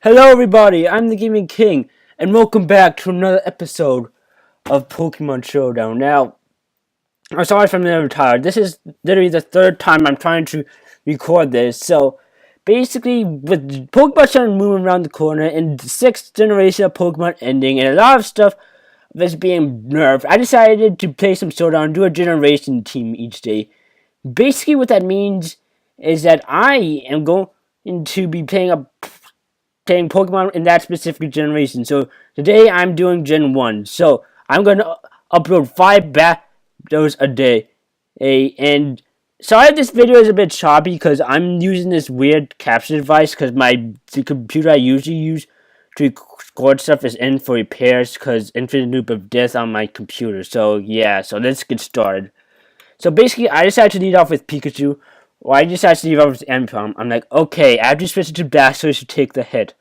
Hello everybody, I'm the Gaming King, and welcome back to another episode of Pokemon Showdown. Now, I'm sorry if I'm never tired. This is literally the third time I'm trying to record this, so basically, with Pokemon starting moving around the corner, and the 6th generation of Pokemon ending, and a lot of stuff that's being nerfed, I decided to play some Showdown and do a generation team each day. Basically, what that means is that I am going to be playing Pokemon in that specific generation. So today I'm doing Gen 1. So I'm going to upload 5 videos a day. And sorry if this video is a bit choppy because I'm using this weird capture device because the computer I usually use to record stuff is in for repairs because Infinite Loop of Death on my computer. So yeah, so let's get started. So basically I decided to lead off with Pikachu. Or I decided to lead off with Empalm. I'm like, okay, I have to switch it to Blastoise to take the hit.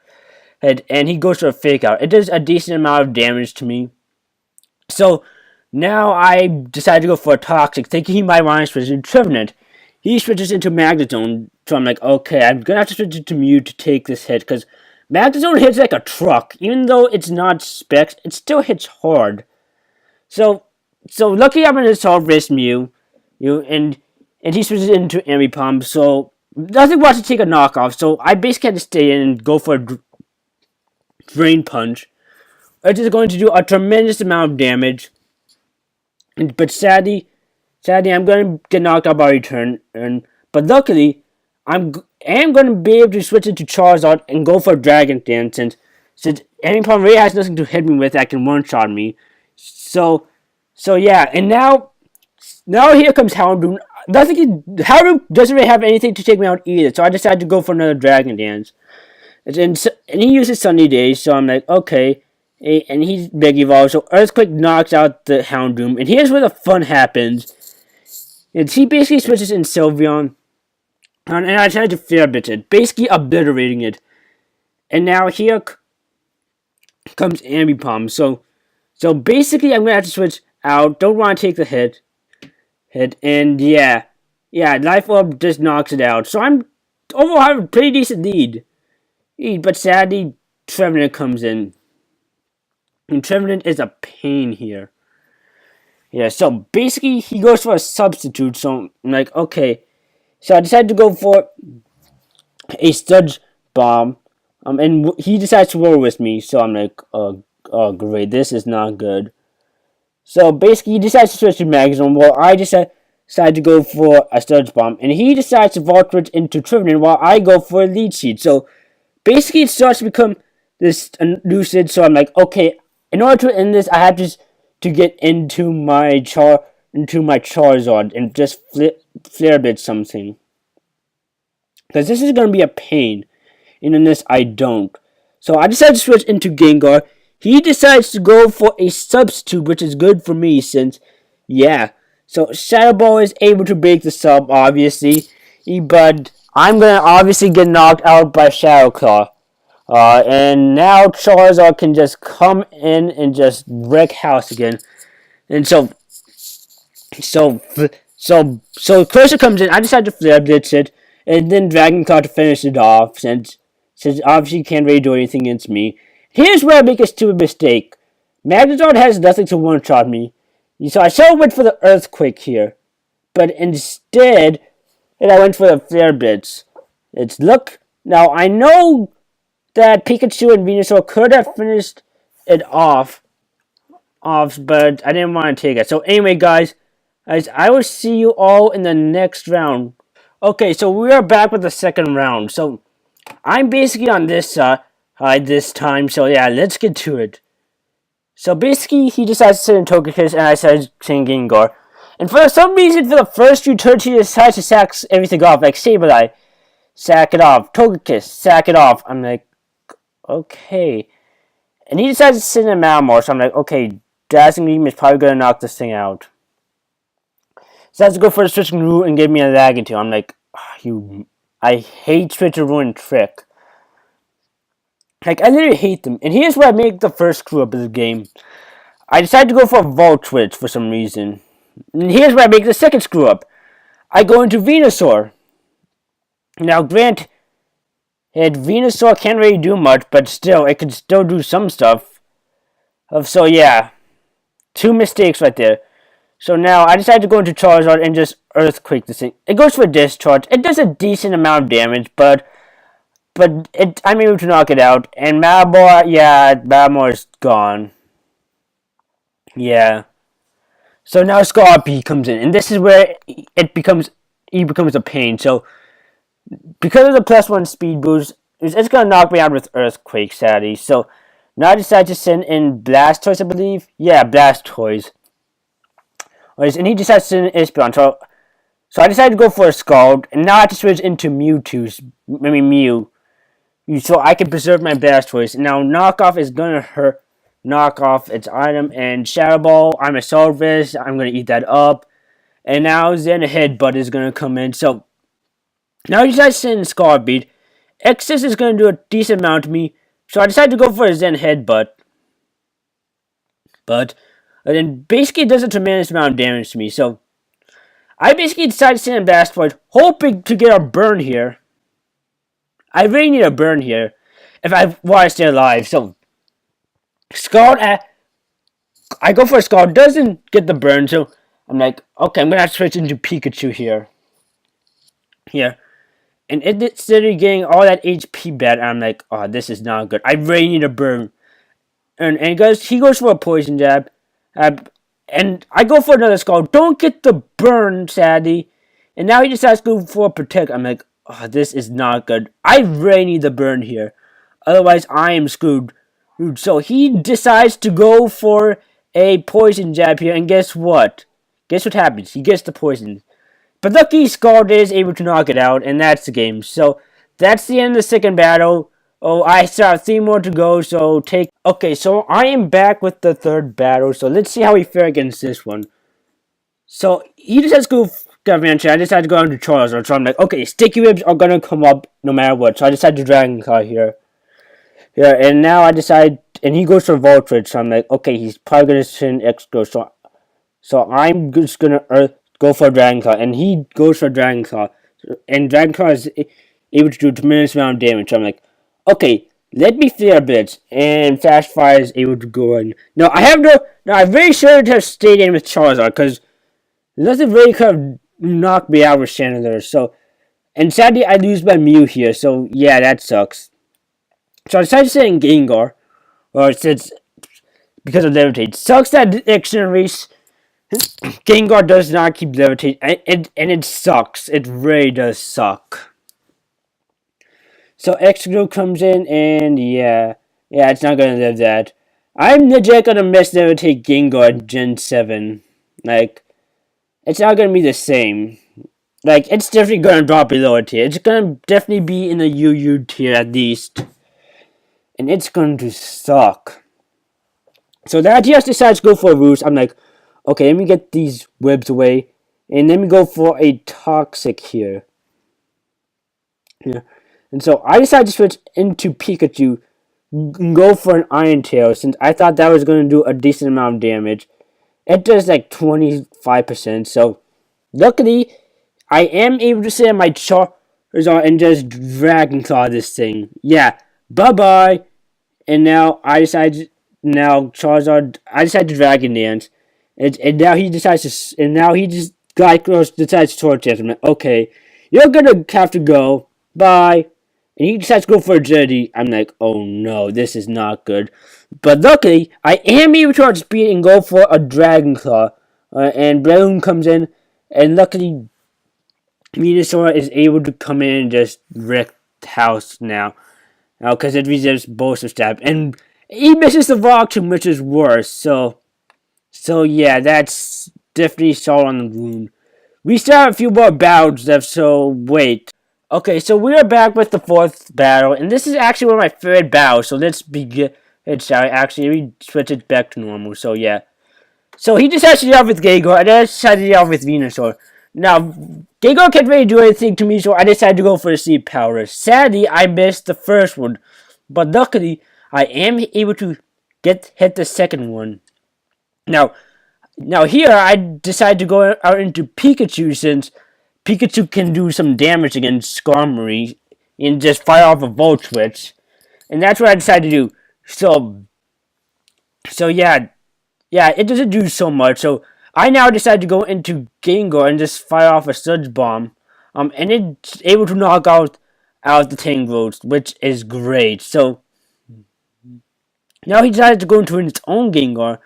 And he goes for a fake out. It does a decent amount of damage to me. So now I decided to go for a Toxic, thinking he might want to switch into Trevenant. He switches into Magnezone, so I'm like, okay, I'm gonna have to switch it to Mew to take this hit, because Magnezone hits like a truck. Even though it's not specs, it still hits hard. So lucky I'm gonna solve risk and he switches into Ambipom, so nothing wants to take a knockoff, so I basically had to stay in and go for a Drain Punch, which is going to do a tremendous amount of damage. But sadly, I'm going to get knocked out by return. But luckily, I am going to be able to switch it to Charizard and go for Dragon Dance, since Ambipom really has nothing to hit me with that can one-shot me. So yeah, and now here comes Houndoom. Houndoom doesn't really have anything to take me out either, so I decided to go for another Dragon Dance. And he uses Sunny Days, so I'm like, okay. And he's Big Evolve, so Earthquake knocks out the Houndoom. And here's where the fun happens. He basically switches in Sylveon, and I tried to Flare Blitz it, basically obliterating it. And now here comes Ambipom. So basically I'm going to have to switch out. Don't want to take the hit. And yeah, Life Orb just knocks it out. So I'm overall have a pretty decent lead. But sadly, Trevenant comes in. And Trevenant is a pain here. Yeah, so basically, he goes for a substitute. So I'm like, okay. So I decided to go for a Sludge Bomb. And he decides to roll with me. So I'm like, oh great, this is not good. So basically, he decides to switch to Magnezone. While I decide to go for a Sludge Bomb. And he decides to Volt Switch into Trevenant while I go for a Leech Seed. So basically, it starts to become this lucid. So I'm like, okay, in order to end this, I have to get into my Charizard and just Flare Blitz something, because this is gonna be a pain. And in this, I don't. So I decided to switch into Gengar. He decides to go for a substitute, which is good for me since, yeah. So Shadow Ball is able to break the sub, obviously, but I'm gonna obviously get knocked out by Shadow Claw. And now Charizard can just come in and just wreck house again. And so Cursor comes in. I decided to Flare Blitz it, and then Dragon Claw to finish it off, since obviously can't really do anything against me. Here's where I make a stupid mistake. Magnezone has nothing to one-shot me, so I should have went for the Earthquake here, but instead, I went for the Flare Blitz. It's look. Now I know that Pikachu and Venusaur could have finished it off, but I didn't want to take it. So anyway, guys, I will see you all in the next round. Okay, so we are back with the second round. So I'm basically on this side this time. So yeah, let's get to it. So basically, he decides to sit in Togekiss, and I started saying Gengar. And for some reason, for the first few turns, he decides to sack everything off, like Sableye, sack it off. Togekiss, sack it off. I'm like, okay. And he decides to sit in a Malamar, so I'm like, okay, Dazzling Beam is probably going to knock this thing out. So I have to go for the switching route and give me a Lagardew. I'm like, I hate Switch and Ruin Trick. Like, I literally hate them. And here's where I make the first screw up of the game. I decided to go for a Volt Switch for some reason. And here's where I make the second screw up. I go into Venusaur. Now, grant, Venusaur can't really do much, but still, it can still do some stuff. So yeah, 2 mistakes right there. So now I decided to go into Charizard and just Earthquake this thing. It goes for Discharge. It does a decent amount of damage, but I'm able to knock it out. And Malamar is gone. Yeah. So now Scorpy comes in, and this is where he becomes a pain. So because of the +1 speed boost, it's gonna knock me out with Earthquake, sadly. So now I decide to send in Blastoise, I believe. Yeah, Blastoise. And he decides to send in Espeon. So I decided to go for a Scald, and now I have to switch into Mew. So I can preserve my Blastoise. Now Knockoff is gonna knock off its item, and Shadow Ball, I'm a Salvage, I'm gonna eat that up. And now Zen Headbutt is gonna come in. So now he decides to send in Scar Beat. Excess is gonna do a decent amount to me. So I decided to go for a Zen Headbutt. But then basically it does a tremendous amount of damage to me. So I basically decided to send in Blastoise, hoping to get a burn here. I really need a burn here if I want to stay alive. So Scald, I go for a Scald, doesn't get the burn. So I'm like, okay, I'm gonna have to switch into Pikachu here. And it's literally getting all that HP back. I'm like, oh, this is not good. I really need a burn. And he goes for a poison jab. And I go for another Scald. Don't get the burn, sadly. And now he decides to go for a protect. I'm like, oh, this is not good. I really need the burn here. Otherwise, I am screwed. So he decides to go for a poison jab here. And guess what? Guess what happens? He gets the poison. But lucky Scald is able to knock it out. And that's the game. So that's the end of the second battle. Oh, I still have 3 more to go, so Okay, so I am back with the third battle, so let's see how we fare against this one. So, he just has to go Gavancha. I decided to go into Charizard, so I'm like, okay, Sticky Ribs are gonna come up no matter what, so I decided to Dragon Claw here. Yeah, and now I decide, and he goes for Voltage, so I'm like, okay, he's probably gonna send X-Go, so I'm just gonna go for Dragon Claw, and he goes for Dragon Claw, and Dragon Claw is able to do a tremendous amount of damage, so I'm like, okay, let me clear a bit, and Fast Fire is able to go in. Now, I'm very sure to have stayed in with Charizard, because nothing really could have knocked me out with Chandler, so, and sadly, I lose my Mew here, so, yeah, that sucks. So I decided to say in Gengar, or since, because of Levitate. Sucks that Dictionary race, Gengar does not keep Levitate, and it sucks. It really does suck. So X-Go comes in, and yeah, it's not gonna live that. I'm legit gonna miss Levitate Gengar at Gen 7. Like, it's not gonna be the same. Like, it's definitely gonna drop below a tier. It's gonna definitely be in the UU tier at least. And it's going to suck. So that he decides to go for a Roost. I'm like, okay, let me get these webs away. And let me go for a Toxic here. Yeah. And so I decided to switch into Pikachu and go for an Iron Tail since I thought that was going to do a decent amount of damage. It does like 25%. So luckily, I am able to sit on my Charizard and just Dragon Claw this thing. Yeah, bye-bye. And now I decided to Dragon Dance. And now he decides to, and now he just, decides to Sword Dance. I'm like, okay, you're gonna have to go. Bye. And he decides to go for Agility. I'm like, oh no, this is not good. But luckily, I am able to outspeed and go for a Dragon Claw. And Breloom comes in, and luckily, Venusaur is able to come in and just wreck the house now. Because it resists Bolster Stab. And he misses the Rock Tomb, which is worse. So yeah, that's definitely solid on the wound. We still have a few more battles left, so wait. Okay, so we are back with the fourth battle, and this is actually one of my favorite battles, so let's begin. Actually, let me switch it back to normal, so yeah. So he decided to deal with Gengar, and I decided to deal with Venusaur. Now, Gengar can't really do anything to me, so I decided to go for the Seed Powder. Sadly, I missed the first one, but luckily, I am able to hit the second one. Now here, I decided to go out into Pikachu, since Pikachu can do some damage against Skarmory. and just fire off a Volt Switch. And that's what I decided to do. So yeah, it doesn't do so much. So I now decide to go into Gengar and just fire off a Sludge Bomb. And it's able to knock out the Tangles, which is great. So now he decided to go into its own Gengar.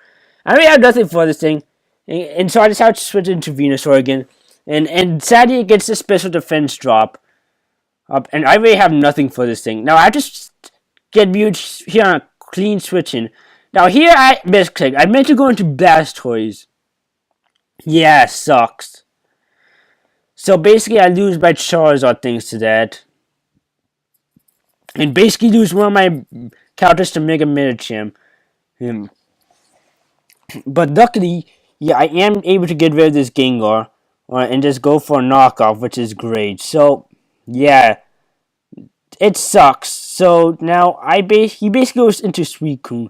I really have nothing for this thing. And so I decided to switch into Venusaur again. And sadly it gets a special defense drop. And I really have nothing for this thing. Now I just get mute here on a clean switching. Now here I misclicked. I meant to go into Blastoise. Yeah, sucks. So basically I lose my Charizard thanks to that. And basically lose one of my counters to Mega Medicham. But luckily, yeah, I am able to get rid of this Gengar. And just go for a knockoff, which is great. So, yeah. It sucks. So now he basically goes into Suicune.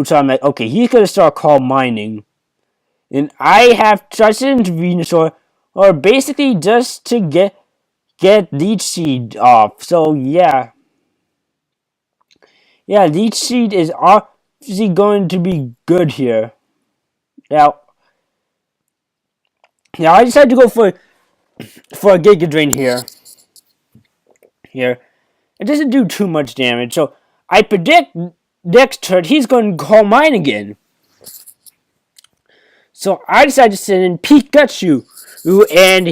So I'm like, okay, he's gonna start Call Mining. And I have trusted into Venusaur, or basically just to get Leech Seed off. So yeah. Yeah, Leech Seed is obviously going to be good here. Now I decided to go for a Giga Drain here. It doesn't do too much damage, so I predict next turn he's going to Call Mine again. So I decided to send in Pikachu, and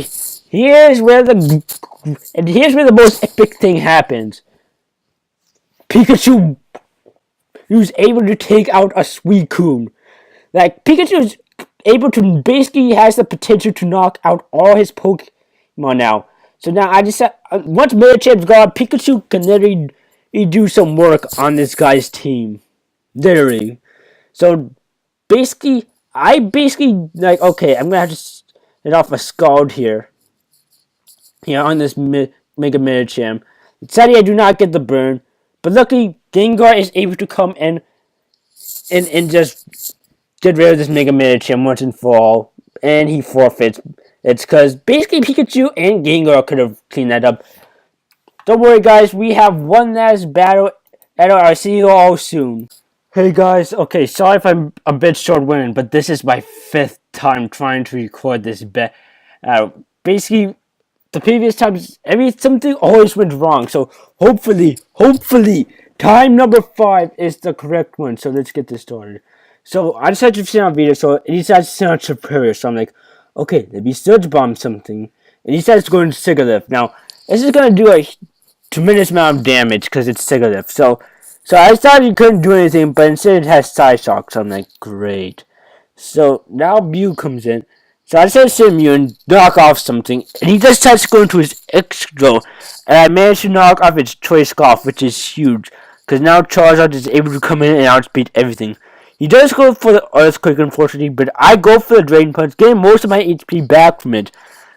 here's where the most epic thing happens. Pikachu who's able to take out a Suicune. Like, Pikachu is able to basically has the potential to knock out all his Pokemon now. So now I just once Medicham's gone, Pikachu can literally do some work on this guy's team. Literally. So basically, like, okay, I'm gonna have to hit off a Scald here. Here on this Mega Medicham. Sadly, I do not get the burn. But luckily, Gengar is able to come in and just get rid of this Mega Medicham once and for all. And he forfeits. It's because basically Pikachu and Gengar could have cleaned that up. Don't worry, guys. We have one last battle. And I'll see you all soon. Hey, guys. Okay, sorry if I'm a bit short-winded, but this is my 5th time trying to record this basically, the previous times, something always went wrong. So hopefully, time number 5 is the correct one. So let's get this started. So I decided to send out video. So it decides to send out Superior. So I'm like, okay, let me Surge Bomb something. And he decides to go into Sigalith. Now, this is going to do a tremendous amount of damage because it's Sigalith. So I thought he couldn't do anything, but instead it has Psyshock. So I'm like, great. So now Mew comes in. So I decided to send Mew and knock off something. And he just decides to go into his X-Go. And I managed to knock off its Choice Scarf, which is huge. Because now Charizard is able to come in and outspeed everything. He does go for the Earthquake, unfortunately, but I go for the Drain Punch, getting most of my HP back from it.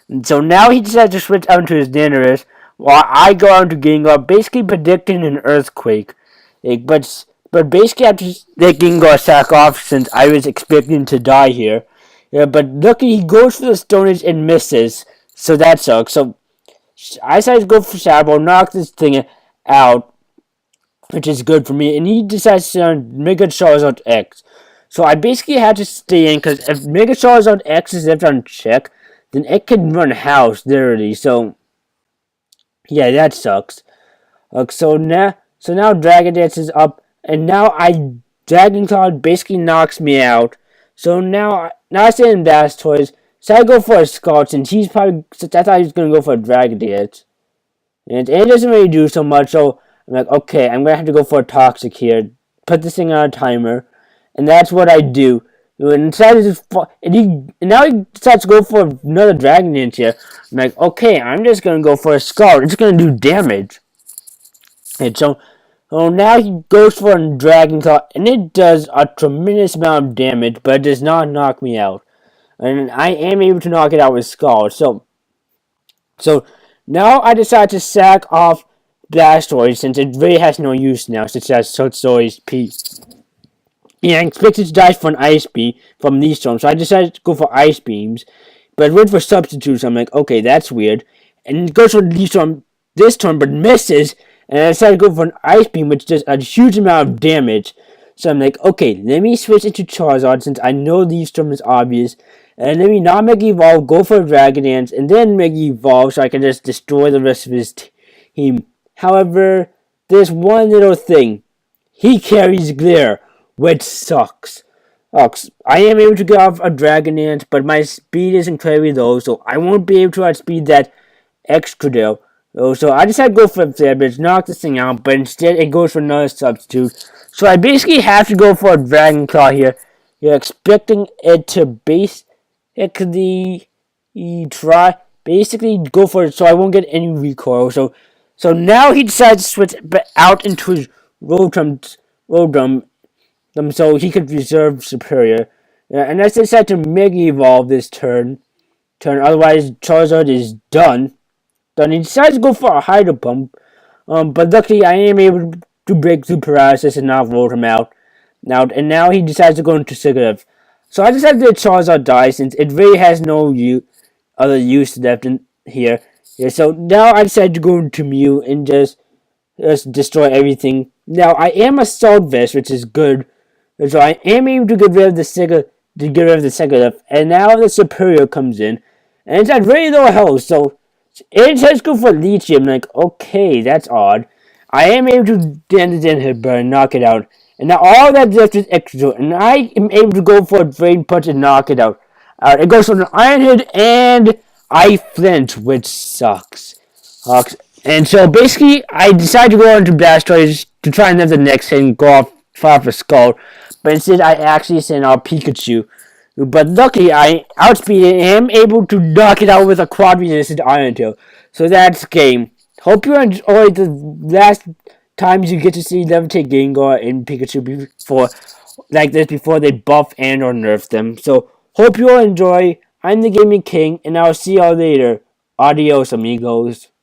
And so now he decides to switch out to his Dandruff, while I go out to Gengar, basically predicting an Earthquake. But basically I have to let Gengar sack off since I was expecting to die here. Yeah, but luckily he goes for the Stone Edge and misses, so that sucks. So I decided to go for Shadow Ball, knock this thing out, which is good for me, and he decides to Mega Charizard X. So I basically had to stay in, because if Mega Charizard X is left unchecked, then it can run house, literally. So yeah, that sucks. So now Dragon Dance is up, and now Dragon Claw basically knocks me out. So now I stay in Blastoise. So I go for a Scald, since I thought he was going to go for a Dragon Dance. And it doesn't really do so much, so I'm like, okay, I'm going to have to go for a Toxic here. Put this thing on a timer. And that's what I do. And now he decides to go for another Dragon Dance here. I'm like, okay, I'm just going to go for a Scald. It's going to do damage. And so now he goes for a Dragon Claw. And it does a tremendous amount of damage. But it does not knock me out. And I am able to knock it out with Scald. So now I decide to sack off Blastoise, since it really has no use now, since it has such low HP. Yeah, I expected to die for an Ice Beam from Leaf Storm, so I decided to go for Ice Beams. But I went for Substitutes, so I'm like, okay, that's weird. And it goes for Leaf Storm, this turn, but misses, and I decided to go for an Ice Beam, which does a huge amount of damage. So I'm like, okay, let me switch into Charizard since I know Leaf Storm is obvious, and let me not Mega Evolve, go for a Dragon Dance, and then Mega Evolve so I can just destroy the rest of his team. However, there's one little thing. He carries Glare, which sucks. I am able to get off a Dragon Dance, but my speed is incredibly low, so I won't be able to outspeed that Excadrill. So I decided to go for a Flare Blitz, knock this thing out, but instead it goes for another substitute. So I basically have to go for a Dragon Claw here. You're expecting it to basically go for it so I won't get any recoil. So now he decides to switch out into his Rotom so he could reserve Superior. And I decided to Mega Evolve this turn. Otherwise Charizard is done. Then he decides to go for a Hydro Pump. But luckily I am able to break through Paralysis and not roll him out. And now he decides to go into Sigilyph. So I decided to let Charizard die since it really has no other use left in here. So now I decided to go into Mew and just destroy everything. Now I am Assault Vest, which is good. So I am able to get rid of the Sigilyph, and now the Superior comes in, and it's at very low health, so it says go for Leechy. I'm like, okay, that's odd. I am able to damage in hit and knock it out. And now all that's left is extra, and I am able to go for a Drain Punch and knock it out. It goes for an Iron Head, and I flinch, which sucks. And so basically, I decided to go into Blastoise to try and have the next hit and go off far for Skull. But instead, I actually sent out Pikachu. But luckily, I outspeeded and am able to knock it out with a quad resistant Iron Tail. So that's game. Hope you enjoyed the last times you get to see Levitate Gengar and Pikachu before they buff and or nerf them. So hope you all enjoy. I'm the Gaming King, and I'll see y'all later. Adios, amigos.